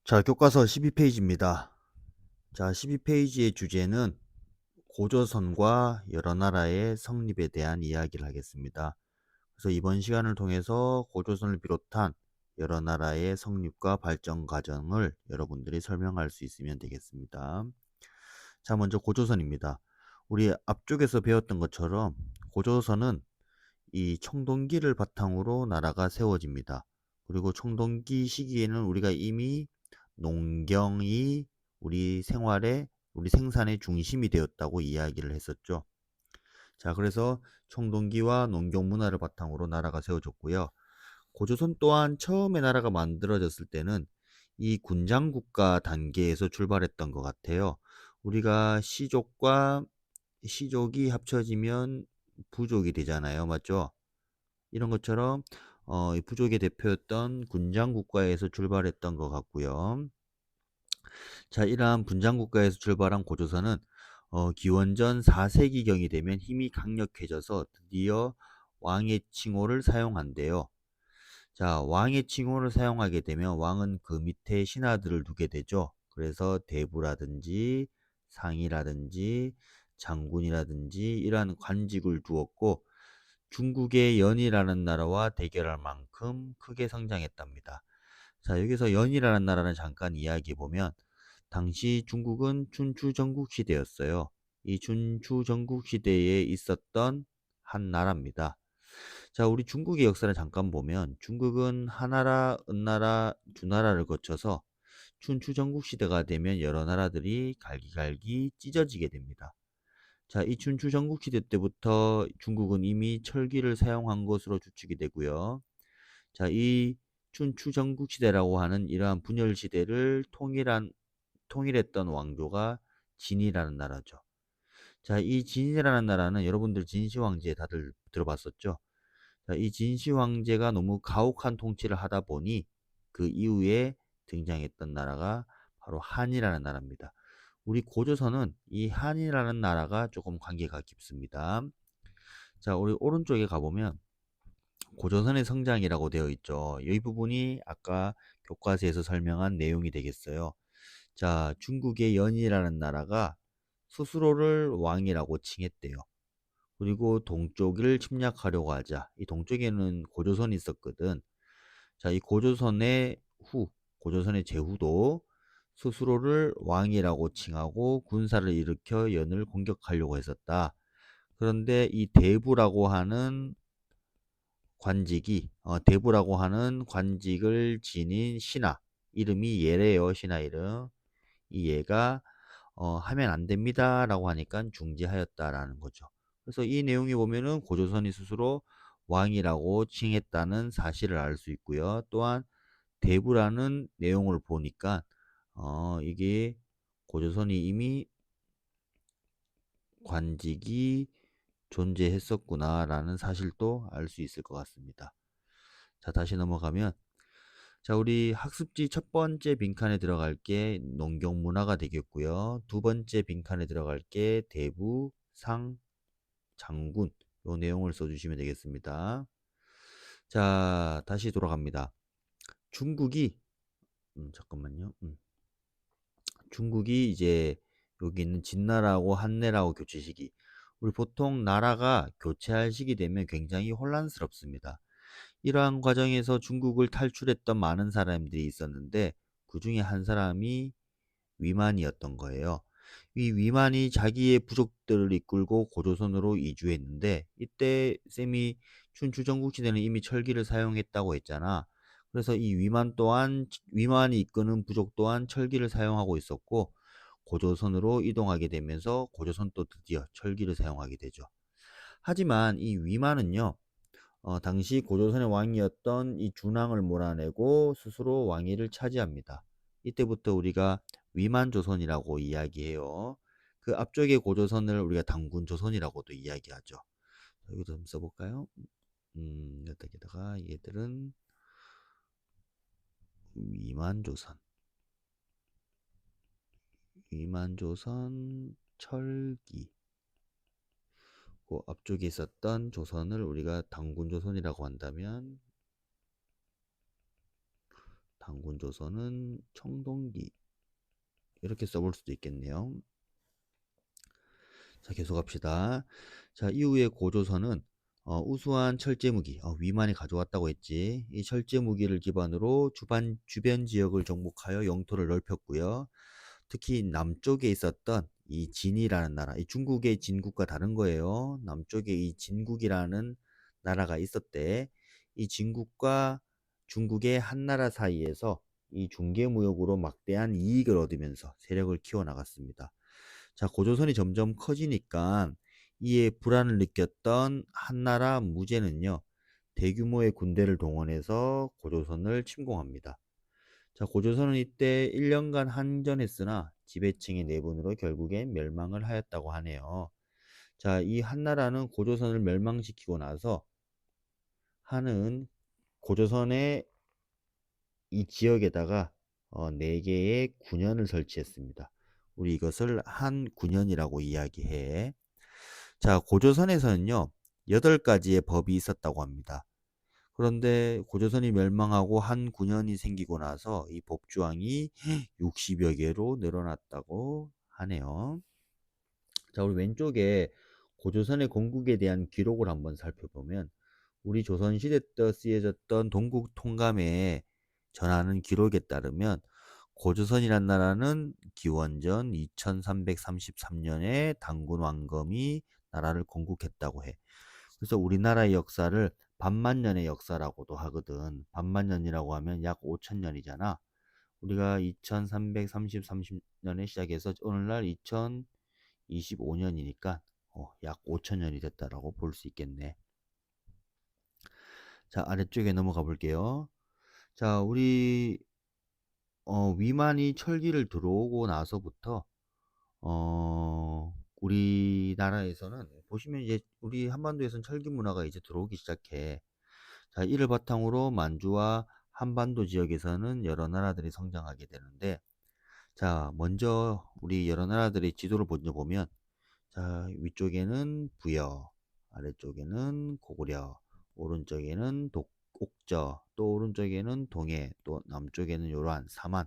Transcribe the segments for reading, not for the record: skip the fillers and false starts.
자, 교과서 12페이지입니다. 자, 12페이지의 주제는 고조선과 여러 나라의 성립에 대한 이야기를 하겠습니다. 그래서 이번 시간을 통해서 고조선을 비롯한 여러 나라의 성립과 발전 과정을 여러분들이 설명할 수 있으면 되겠습니다. 자, 먼저 고조선입니다. 우리 앞쪽에서 배웠던 것처럼 고조선은 이 청동기를 바탕으로 나라가 세워집니다. 그리고 청동기 시기에는 우리가 이미 농경이 우리 생활의 우리 생산의 중심이 되었다고 이야기를 했었죠. 자, 그래서 청동기와 농경 문화를 바탕으로 나라가 세워졌고요. 고조선 또한 처음에 나라가 만들어졌을 때는 이 군장국가 단계에서 출발했던 것 같아요. 우리가 시족이 합쳐지면 부족이 되잖아요. 맞죠? 이런 것처럼 이 부족의 대표였던 군장국가에서 출발했던 것 같고요. 자, 이러한 분장국가에서 출발한 고조선은 기원전 4세기경이 되면 힘이 강력해져서 드디어 왕의 칭호를 사용한대요. 자, 왕의 칭호를 사용하게 되면 왕은 그 밑에 신하들을 두게 되죠. 그래서 대부라든지 상이라든지 장군이라든지 이러한 관직을 두었고 중국의 연이라는 나라와 대결할 만큼 크게 성장했답니다. 자, 여기서 연이라는 나라는 잠깐 이야기해 보면 당시 중국은 춘추 전국 시대였어요. 이 춘추 전국 시대에 있었던 한 나라입니다. 자, 우리 중국의 역사를 잠깐 보면 중국은 하나라, 은나라, 두 나라를 거쳐서 춘추 전국 시대가 되면 여러 나라들이 갈기갈기 찢어지게 됩니다. 자, 이 춘추 전국 시대 때부터 중국은 이미 철기를 사용한 것으로 추측이 되고요. 자, 이 춘추 전국 시대라고 하는 이러한 분열 시대를 통일했던 왕조가 진이라는 나라죠. 자, 이 진이라는 나라는 여러분들 진시 황제 다들 들어봤었죠? 자, 이 진시 황제가 너무 가혹한 통치를 하다 보니 그 이후에 등장했던 나라가 바로 한이라는 나라입니다. 우리 고조선은 이 한이라는 나라가 조금 관계가 깊습니다. 자, 우리 오른쪽에 가보면 고조선의 성장이라고 되어 있죠. 이 부분이 아까 교과서에서 설명한 내용이 되겠어요. 자, 중국의 연이라는 나라가 스스로를 왕이라고 칭했대요. 그리고 동쪽을 침략하려고 하자. 이 동쪽에는 고조선이 있었거든. 자, 이 고조선의 제후도 스스로를 왕이라고 칭하고 군사를 일으켜 연을 공격하려고 했었다. 그런데 이 대부라고 하는 관직을 지닌 신하, 이름이 예래요. 신하 이름. 이 예가 하면 안 됩니다라고 하니까 중지하였다라는 거죠. 그래서 이 내용에 보면은 고조선이 스스로 왕이라고 칭했다는 사실을 알 수 있고요. 또한 대부라는 내용을 보니까 이게 고조선이 이미 관직이 존재했었구나라는 사실도 알 수 있을 것 같습니다. 자, 다시 넘어가면 자, 우리 학습지 첫 번째 빈칸에 들어갈 게 농경 문화가 되겠고요. 두 번째 빈칸에 들어갈 게 대부, 상, 장군 요 내용을 써주시면 되겠습니다. 자, 다시 돌아갑니다. 중국이 잠깐만요. 중국이 이제 여기 있는 진나라하고 한나라하고 교체 시기. 우리 보통 나라가 교체할 시기 되면 굉장히 혼란스럽습니다. 이러한 과정에서 중국을 탈출했던 많은 사람들이 있었는데 그 중에 한 사람이 위만이었던 거예요. 이 위만이 자기의 부족들을 이끌고 고조선으로 이주했는데 이때 쌤이 춘추 전국시대는 이미 철기를 사용했다고 했잖아. 그래서 이 위만이 이끄는 부족 또한 철기를 사용하고 있었고 고조선으로 이동하게 되면서 고조선도 드디어 철기를 사용하게 되죠. 하지만 이 위만은요, 당시 고조선의 왕이었던 이 준왕을 몰아내고 스스로 왕위를 차지합니다. 이때부터 우리가 위만조선이라고 이야기해요. 그 앞쪽의 고조선을 우리가 당군조선이라고도 이야기하죠. 여기도 좀 써볼까요? 여기다가 얘들은 위만조선, 위만조선 철기. 그 앞쪽에 있었던 조선을 우리가 당군조선이라고 한다면 단군조선은 청동기 이렇게 써볼 수도 있겠네요. 자, 계속 합시다. 자, 이후에 고조선은 우수한 철제무기, 위만이 가져왔다고 했지. 이 철제무기를 기반으로 주변 지역을 정복하여 영토를 넓혔고요. 특히 남쪽에 있었던 이 진이라는 나라, 이 중국의 진국과 다른 거예요. 남쪽에 이 진국이라는 나라가 있었대. 이 진국과 중국의 한 나라 사이에서 이 중개무역으로 막대한 이익을 얻으면서 세력을 키워나갔습니다. 자, 고조선이 점점 커지니까 이에 불안을 느꼈던 한나라 무제는요, 대규모의 군대를 동원해서 고조선을 침공합니다. 자, 고조선은 이때 1년간 항전했으나 지배층의 내분으로 결국엔 멸망을 하였다고 하네요. 자, 이 한나라는 고조선을 멸망시키고 나서 한은 고조선의 이 지역에다가 4개의 군현을 설치했습니다. 우리 이것을 한군현이라고 이야기해. 자, 고조선에서는요, 8가지의 법이 있었다고 합니다. 그런데 고조선이 멸망하고 한군현이 생기고 나서 이 법조항이 60여 개로 늘어났다고 하네요. 자, 우리 왼쪽에 고조선의 건국에 대한 기록을 한번 살펴보면 우리 조선시대 때 쓰여졌던 동국통감에 전하는 기록에 따르면 고조선이란 나라는 기원전 2333년에 단군 왕검이 나라를 건국했다고 해. 그래서 우리나라의 역사를 반만년의 역사라고도 하거든. 반만년이라고 하면 약 5천년이잖아. 우리가 2333년에 시작해서 오늘날 2025년이니까 약 5천년이 됐다라고 볼 수 있겠네. 자, 아래쪽에 넘어가 볼게요. 자, 우리 위만이 철기를 들어오고 나서부터 우리나라에서는 보시면 이제 우리 한반도에서는 철기 문화가 이제 들어오기 시작해. 자, 이를 바탕으로 만주와 한반도 지역에서는 여러 나라들이 성장하게 되는데, 자, 먼저 우리 여러 나라들의 지도를 먼저 보면, 자, 위쪽에는 부여, 아래쪽에는 고구려, 오른쪽에는 옥저, 또 오른쪽에는 동해, 또 남쪽에는 요러한 사만,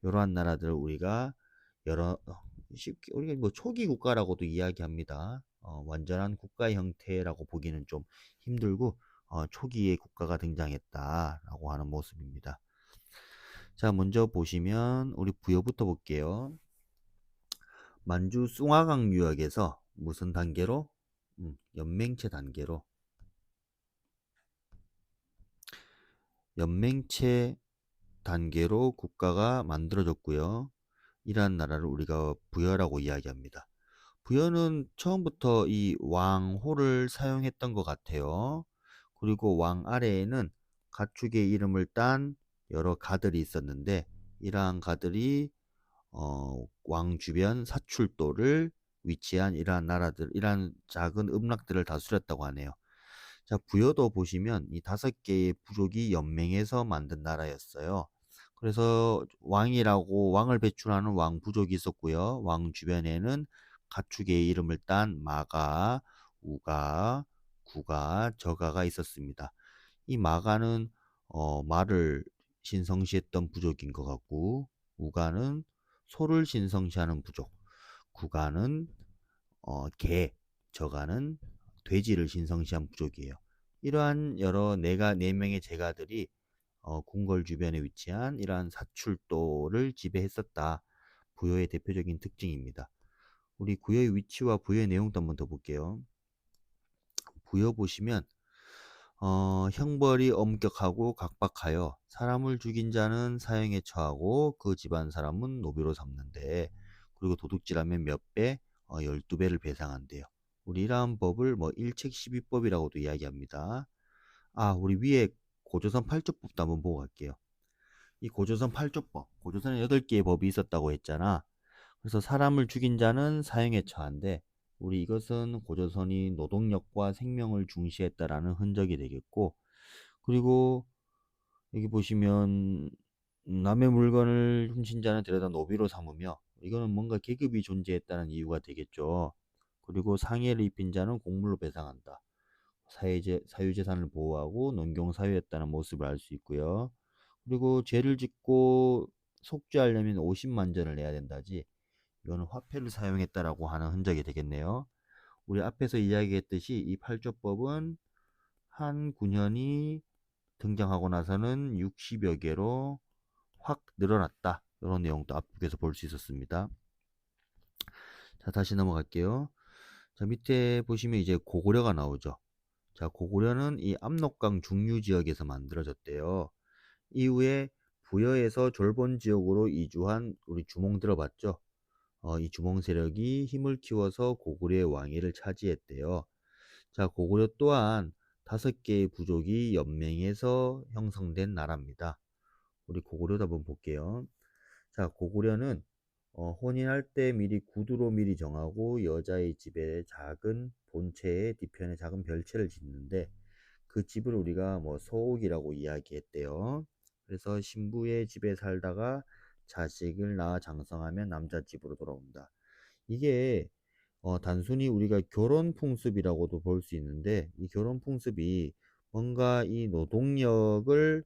요러한 나라들을 우리가 여러 쉽게 우리가 뭐 초기 국가라고도 이야기합니다. 완전한 국가 형태라고 보기는 좀 힘들고 초기의 국가가 등장했다라고 하는 모습입니다. 자, 먼저 보시면 우리 부여부터 볼게요. 만주 숭화강 유역에서 무슨 단계로? 연맹체 단계로 연맹체 단계로 국가가 만들어졌고요. 이러한 나라를 우리가 부여라고 이야기합니다. 부여는 처음부터 이 왕호를 사용했던 것 같아요. 그리고 왕 아래에는 가축의 이름을 딴 여러 가들이 있었는데 이러한 가들이 왕 주변 사출도를 위치한 이러한 나라들, 이러한 작은 음락들을 다스렸다고 하네요. 자, 부여도 보시면 이 5개의 부족이 연맹해서 만든 나라였어요. 그래서 왕을 배출하는 왕 부족이 있었고요. 왕 주변에는 가축의 이름을 딴 마가, 우가, 구가, 저가가 있었습니다. 이 마가는 말을 신성시했던 부족인 것 같고, 우가는 소를 신성시하는 부족, 구가는 개, 저가는 돼지를 신성시한 부족이에요. 이러한 여러 네 명의 제가들이 궁궐 주변에 위치한 이러한 사출도를 지배했었다. 부여의 대표적인 특징입니다. 우리 부여의 위치와 부여의 내용도 한번 더 볼게요. 부여 보시면 형벌이 엄격하고 각박하여 사람을 죽인 자는 사형에 처하고 그 집안 사람은 노비로 삼는데, 그리고 도둑질하면 몇 배, 12배를 배상한대요. 우리 이러한 법을 뭐 일책십이법이라고도 이야기합니다. 우리 위에 고조선 8조법도 한번 보고 갈게요. 이 고조선 8조법, 고조선에 8개의 법이 있었다고 했잖아. 그래서 사람을 죽인 자는 사형에 처한데, 우리 이것은 고조선이 노동력과 생명을 중시했다라는 흔적이 되겠고, 그리고 여기 보시면 남의 물건을 훔친 자는 데려다 노비로 삼으며, 이거는 뭔가 계급이 존재했다는 이유가 되겠죠. 그리고 상해를 입힌 자는 공물로 배상한다. 사유재산을 보호하고 농경사회였다는 모습을 알 수 있고요. 그리고 죄를 짓고 속죄하려면 50만 전을 내야 된다지. 이거는 화폐를 사용했다라고 하는 흔적이 되겠네요. 우리 앞에서 이야기했듯이 이 8조법은 한 9년이 등장하고 나서는 60여 개로 확 늘어났다. 이런 내용도 앞쪽에서 볼 수 있었습니다. 자, 다시 넘어갈게요. 자, 밑에 보시면 이제 고구려가 나오죠. 자, 고구려는 이 압록강 중류 지역에서 만들어졌대요. 이후에 부여에서 졸본 지역으로 이주한 우리 주몽 들어봤죠? 이 주몽 세력이 힘을 키워서 고구려의 왕위를 차지했대요. 자, 고구려 또한 5개의 부족이 연맹해서 형성된 나라입니다. 우리 고구려도 한번 볼게요. 자, 고구려는 혼인할 때 미리 구두로 미리 정하고 여자의 집에 작은 본체의 뒤편에 작은 별채를 짓는데 그 집을 우리가 뭐 소옥이라고 이야기했대요. 그래서 신부의 집에 살다가 자식을 낳아 장성하면 남자 집으로 돌아온다. 이게 단순히 우리가 결혼 풍습이라고도 볼 수 있는데 이 결혼 풍습이 뭔가 이 노동력을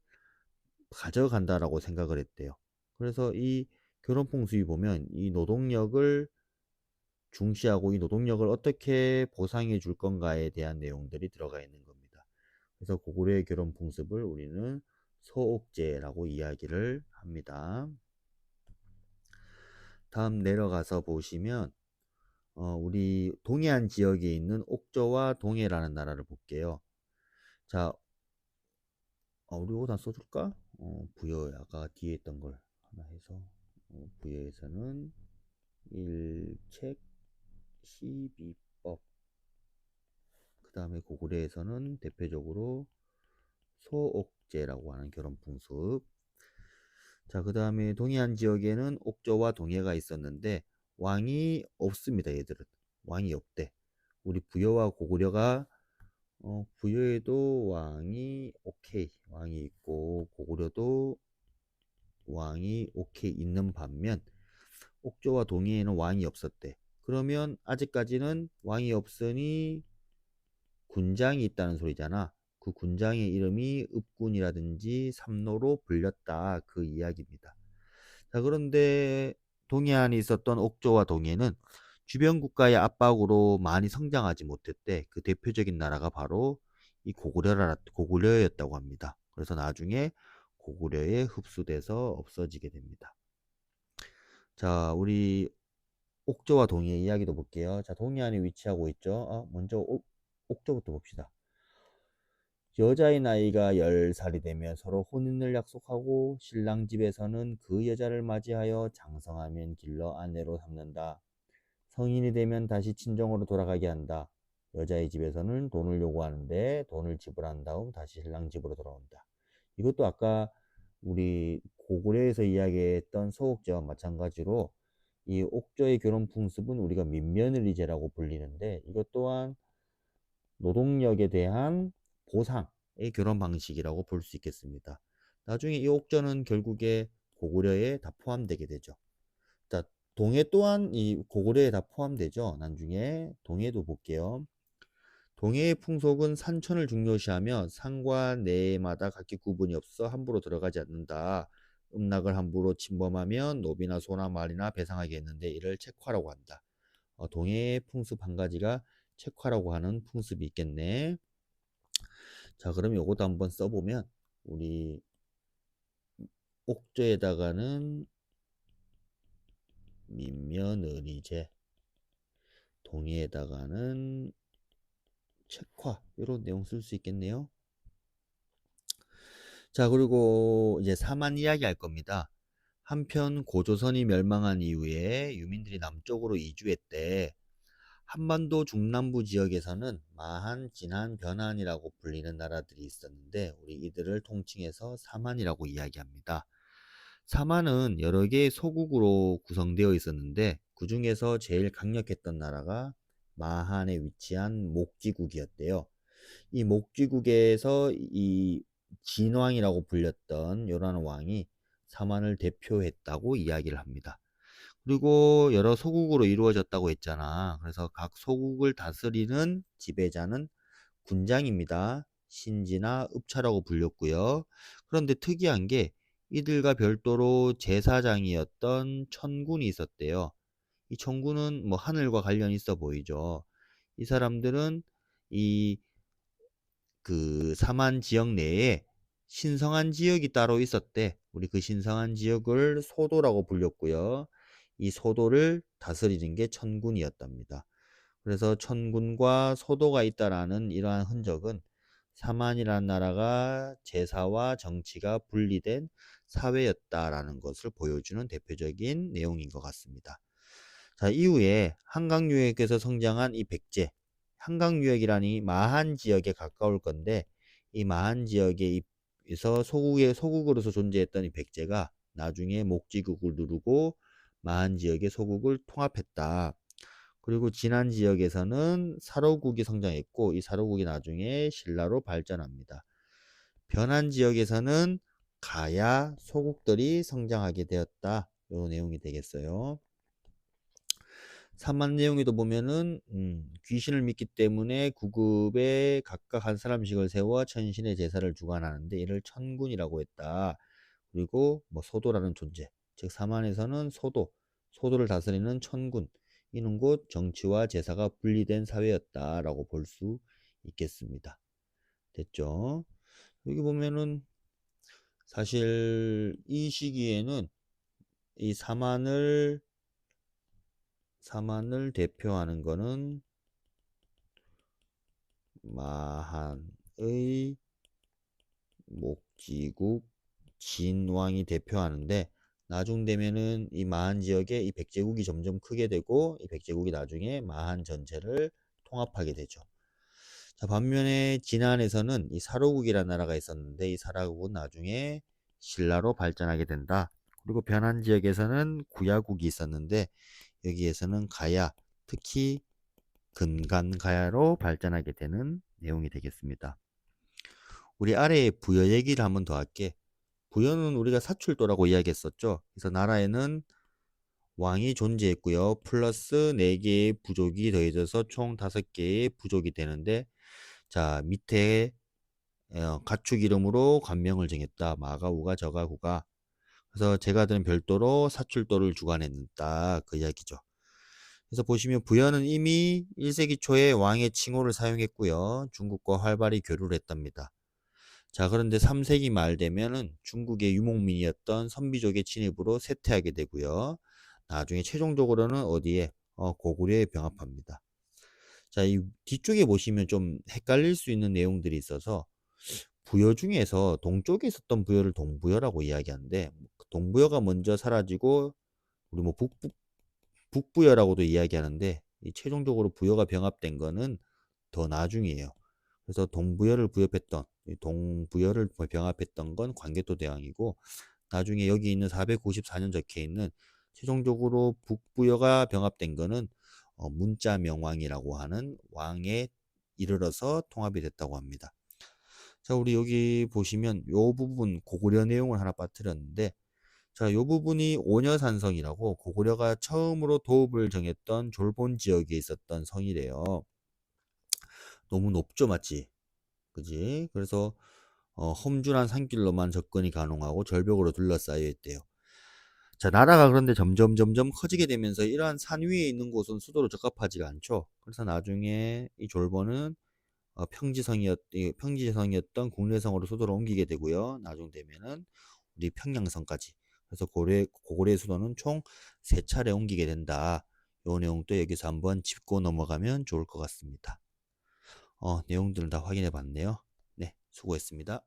가져간다라고 생각을 했대요. 그래서 이 결혼 풍습이 보면 이 노동력을 중시하고 이 노동력을 어떻게 보상해 줄 건가에 대한 내용들이 들어가 있는 겁니다. 그래서 고구려의 결혼 풍습을 우리는 소옥제라고 이야기를 합니다. 다음 내려가서 보시면 우리 동해안 지역에 있는 옥저와 동해라는 나라를 볼게요. 자, 우리 이거 다 써줄까? 부여 아까 뒤에 있던 걸 하나 해서 부여에서는 일책 12법, 그 다음에 고구려에서는 대표적으로 소옥제라고 하는 결혼 풍습. 자, 그 다음에 동해안 지역에는 옥저와 동해가 있었는데 왕이 없습니다. 얘들은 왕이 없대. 우리 부여와 고구려가 부여에도 왕이 오케이 왕이 있고 고구려도 왕이 오케이 있는 반면 옥저와 동해에는 왕이 없었대. 그러면 아직까지는 왕이 없으니 군장이 있다는 소리잖아. 그 군장의 이름이 읍군이라든지 삼로로 불렸다. 그 이야기입니다. 자, 그런데 동해안에 있었던 옥저와 동해는 주변 국가의 압박으로 많이 성장하지 못했대. 그 대표적인 나라가 바로 이 고구려였다고 합니다. 그래서 나중에 고구려에 흡수돼서 없어지게 됩니다. 자, 우리 옥저와 동해 이야기도 볼게요. 자, 동해안에 위치하고 있죠. 먼저 옥저부터 봅시다. 여자의 나이가 10살이 되면 서로 혼인을 약속하고 신랑 집에서는 그 여자를 맞이하여 장성하면 길러 아내로 삼는다. 성인이 되면 다시 친정으로 돌아가게 한다. 여자의 집에서는 돈을 요구하는데 돈을 지불한 다음 다시 신랑 집으로 돌아온다. 이것도 아까 우리 고구려에서 이야기했던 소옥제와 마찬가지로 이 옥저의 결혼 풍습은 우리가 민며느리제라고 불리는데 이것 또한 노동력에 대한 보상의 결혼 방식이라고 볼 수 있겠습니다. 나중에 이 옥저는 결국에 고구려에 다 포함되게 되죠. 자, 동해 또한 이 고구려에 다 포함되죠. 나중에 동해도 볼게요. 동해의 풍속은 산천을 중요시하며 산과 내마다 각기 구분이 없어 함부로 들어가지 않는다. 음락을 함부로 침범하면 노비나 소나 말이나 배상하게 했는데 이를 책화라고 한다. 동해의 풍습 한 가지가 책화라고 하는 풍습이 있겠네. 자, 그럼 요것도 한번 써보면 우리 옥조에다가는 민며느리제, 동의에다가는 책화 이런 내용 쓸 수 있겠네요. 자, 그리고 이제 사만 이야기 할 겁니다. 한편 고조선이 멸망한 이후에 유민들이 남쪽으로 이주했대. 한반도 중남부 지역에서는 마한, 진한, 변한이라고 불리는 나라들이 있었는데 우리 이들을 통칭해서 사만이라고 이야기합니다. 사만은 여러 개의 소국으로 구성되어 있었는데 그 중에서 제일 강력했던 나라가 마한에 위치한 목지국이었대요. 이 목지국에서 이 진왕이라고 불렸던 요란 왕이 사만을 대표했다고 이야기를 합니다. 그리고 여러 소국으로 이루어졌다고 했잖아. 그래서 각 소국을 다스리는 지배자는 군장입니다. 신지나 읍차라고 불렸고요. 그런데 특이한 게 이들과 별도로 제사장이었던 천군이 있었대요. 이 천군은 뭐 하늘과 관련이 있어 보이죠. 이 사람들은 이 그 사만 지역 내에 신성한 지역이 따로 있었대. 우리 그 신성한 지역을 소도라고 불렸고요. 이 소도를 다스리는 게 천군이었답니다. 그래서 천군과 소도가 있다라는 이러한 흔적은 사만이라는 나라가 제사와 정치가 분리된 사회였다라는 것을 보여주는 대표적인 내용인 것 같습니다. 자, 이후에 한강유역에서 성장한 이 백제, 한강유역이라니 마한 지역에 가까울 건데, 이 마한 지역에서 소국으로서 존재했던 이 백제가 나중에 목지국을 누르고 마한 지역의 소국을 통합했다. 그리고 진안 지역에서는 사로국이 성장했고, 이 사로국이 나중에 신라로 발전합니다. 변한 지역에서는 가야 소국들이 성장하게 되었다. 이 내용이 되겠어요. 사만 내용에도 보면은 귀신을 믿기 때문에 구급에 각각 한 사람씩을 세워 천신의 제사를 주관하는데 이를 천군이라고 했다. 그리고 뭐 소도라는 존재, 즉 사만에서는 소도를 다스리는 천군, 이는 곧 정치와 제사가 분리된 사회였다라고 볼 수 있겠습니다. 됐죠? 여기 보면은 사실 이 시기에는 이 사만을 대표하는 거는 마한의 목지국 진왕이 대표하는데, 나중 되면은 이 마한 지역에 이 백제국이 점점 크게 되고 이 백제국이 나중에 마한 전체를 통합하게 되죠. 자, 반면에 진안에서는 이 사로국이라는 나라가 있었는데 이 사로국은 나중에 신라로 발전하게 된다. 그리고 변한 지역에서는 구야국이 있었는데 여기에서는 가야, 특히 근간가야로 발전하게 되는 내용이 되겠습니다. 우리 아래에 부여 얘기를 한번 더 할게. 부여는 우리가 사출도라고 이야기했었죠. 그래서 나라에는 왕이 존재했고요. 플러스 4개의 부족이 더해져서 총 5개의 부족이 되는데, 자, 밑에 가축 이름으로 관명을 정했다. 마가, 우가, 저가, 구가. 그래서 제가들은 별도로 사출도를 주관했다. 그 이야기죠. 그래서 보시면 부여는 이미 1세기 초에 왕의 칭호를 사용했고요. 중국과 활발히 교류를 했답니다. 자, 그런데 3세기 말 되면은 중국의 유목민이었던 선비족의 진입으로 쇠퇴하게 되고요. 나중에 최종적으로는 어디에? 고구려에 병합합니다. 자, 이 뒤쪽에 보시면 좀 헷갈릴 수 있는 내용들이 있어서 부여 중에서 동쪽에 있었던 부여를 동부여라고 이야기하는데, 동부여가 먼저 사라지고 우리 뭐 북부여라고도 이야기하는데, 이 최종적으로 부여가 병합된 거는 더 나중이에요. 그래서 동부여를 병합했던 건 광개토 대왕이고, 나중에 여기 있는 494년 적혀 있는 최종적으로 북부여가 병합된 거는 문자명왕이라고 하는 왕에 이르러서 통합이 됐다고 합니다. 자, 우리 여기 보시면 요 부분 고구려 내용을 하나 빠뜨렸는데, 자, 요 부분이 오녀산성이라고 고구려가 처음으로 도읍을 정했던 졸본 지역에 있었던 성이래요. 너무 높죠, 맞지? 그지? 그래서 험준한 산길로만 접근이 가능하고 절벽으로 둘러싸여 있대요. 자, 나라가 그런데 점점 커지게 되면서 이러한 산 위에 있는 곳은 수도로 적합하지가 않죠. 그래서 나중에 이 졸본은 평지성이었던 국내성으로 수도를 옮기게 되고요. 나중 되면은 우리 평양성까지. 그래서 고구려의 수도는 총 3차례 옮기게 된다. 요 내용도 여기서 한번 짚고 넘어가면 좋을 것 같습니다. 내용들을 다 확인해 봤네요. 네, 수고했습니다.